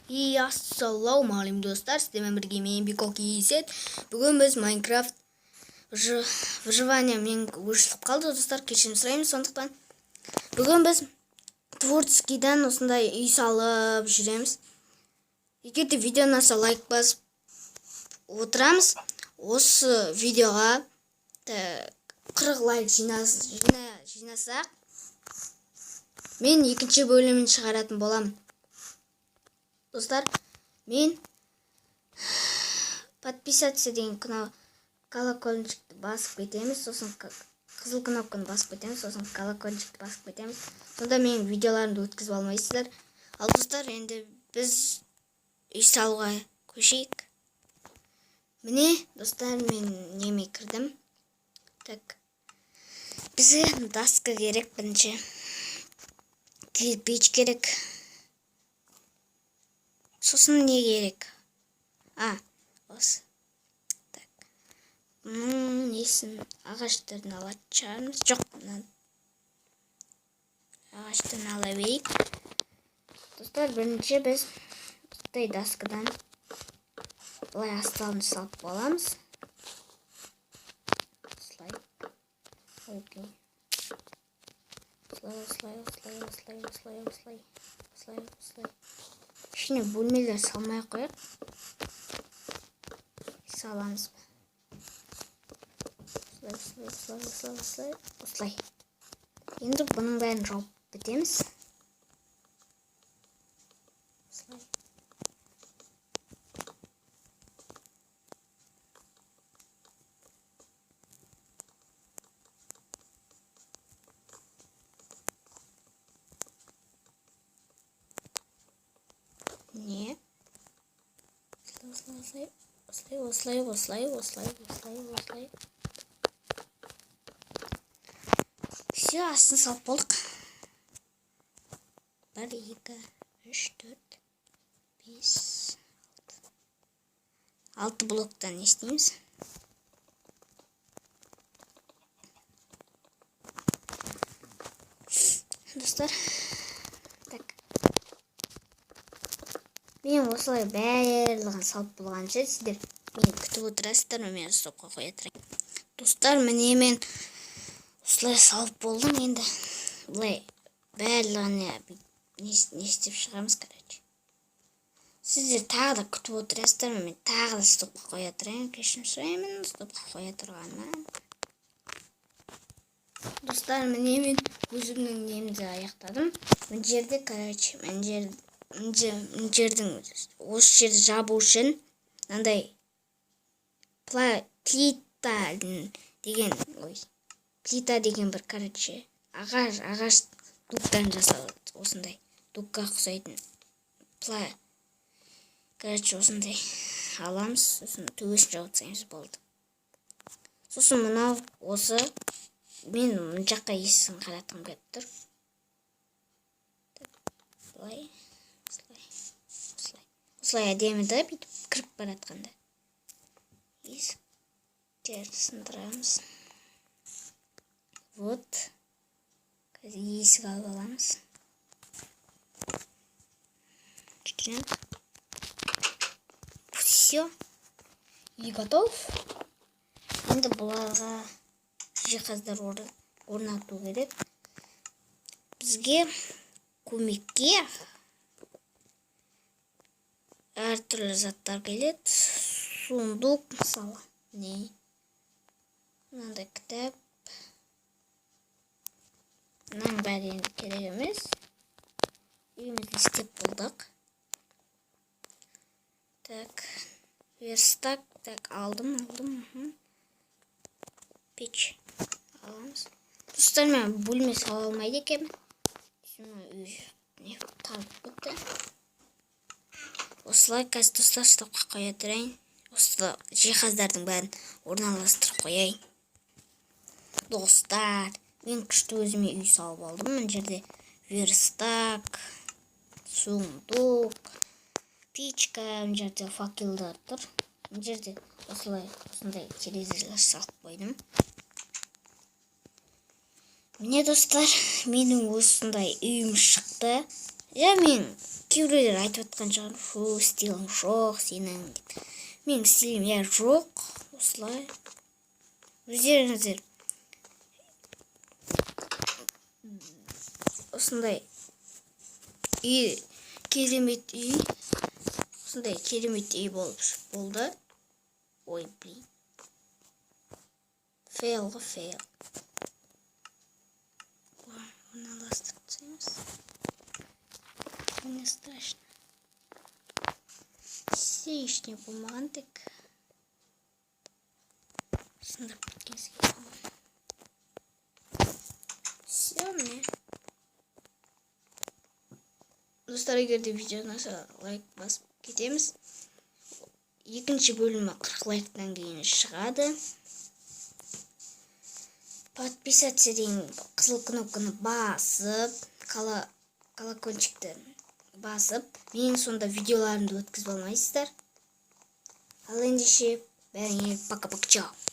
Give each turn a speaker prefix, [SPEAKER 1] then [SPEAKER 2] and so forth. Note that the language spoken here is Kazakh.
[SPEAKER 1] Ассалаумағалейкум достар, сіздермен бірге мен Беко Кейсет. Бүгін біз Майнкрафт выживаниемен өршіліп қалды достар, кешірім сұраймыз. Сондықтан бүгін біз творческийдан осындай үй салып жүреміз. Егер де видеоны аса лайк басып отырамыз, осы видеоға 40 лайк жинасақ, мен екінші бөлімін шығаратын болам. Достар, мен подписаться деген колокольчикті басып кетеміз, сосын қызыл кнопканы басып кетеміз, сосын колокольчикті басып кетеміз. Сонда мен видеоларымды өткізіп алмайсыздар. Ал достар, енді біз үй салуға көшейік. Міне, достар, мен неме кірдім. Так, бізге даска керек бірінші. Кирпич керек. Сосын не керек? Осы. Так. Несін ағаштарын алатын шығармыз. Жоқ, ағаштарын ала берейік. Достар, бірінші біз осындай даскадан былай асталын салып боламыз. Осылай. Окей. Осылай. Ішіне бөлмелер салмай қойып саламыз. Осылай. Енді бұның бәрін жауып бітеміз. Осылай. Не. Осылай. Все, астын салып болдық. 1, 2, 3, 4, 5, 6 блоктан не істейміз? Достар, так. Мен осылай бәрлігін салып болғанша сіздер мені күтіп отырасыздар, мен стопқа қоя тұрайын. Достар, міне мен осылай салып болдым. Енді бұлай бәрлігіне не істеп шығамыз, короче. Сіздер тағы да күтіп отырасыздар, мен тағы да стопқа қоя тұрайын. Кешірім сұраймын, стопқа қоя тұрғаныма. Достар, міне мен өзімнің немді аяқтадым. Мен жерде, короче, жердің осы жерді жабу үшін мынандай плита деген бір, короче, ағаш дуктан жасалады. Осындай дукка ұқсайтын короче, осындай аламыз, сосын төбесін жауып тастаймыз, болды. Сосын мынау осы мен мына жаққа есігін қаратқым келіп тұр. Осылай әдемі да бүйтіп кіріп баратқанда. Есіктерді сындырамыз. Вот. Есік алып аламыз. Все. И готов. Енді бұларға жиһаздар орнату керек. Бізге көмекке әртүрлі заттар келеді. Сундук, мысалы. Мынандай кітап. Мынаның бәрі енді керек емес. Үйімізді істеп болдық. Так, верстак. Так, алдым. Печ аламыз. Достар, мен бөлме сала алмайды екенмін. Үй тарып кетті. Осылай қазір достар стопқа қоя тұрайын. Осы жиһаздардың бәрін орналастырып қояйын. Достар, мен күшті өзіме үй салып алдым. Мына жерде верстак, сундук, печка, мына жерде факелдар тұр. Мына жерде осындай терезелер салып қойдым. Міне достар, менің осындай үйім шықты. Мен кейбіреулер айтып айтқан шығар, фу, стилің жоқ сенің деп. Менің стилім жоқ. Осылай. Өздеріңіздер осындай керемет үй. Осындай керемет үй болды. Ой, блин. Fail. Оны ластырып тастаймыз. Не страшно. Все ештеңе болмаған тек. Сындырып кеткенсіз келген. Все, міне. Достар, егер де видео ұнаса, лайк басып кетеміз. Екінші бөлімі 40 лайктан кейін шығады. Подписаться деген қызыл кнопканы басып, колокольчикті басып, мен сонда видеоларымды өткізіп алмайсыздар. Ал ендеше бәріңе пока-пока, чао.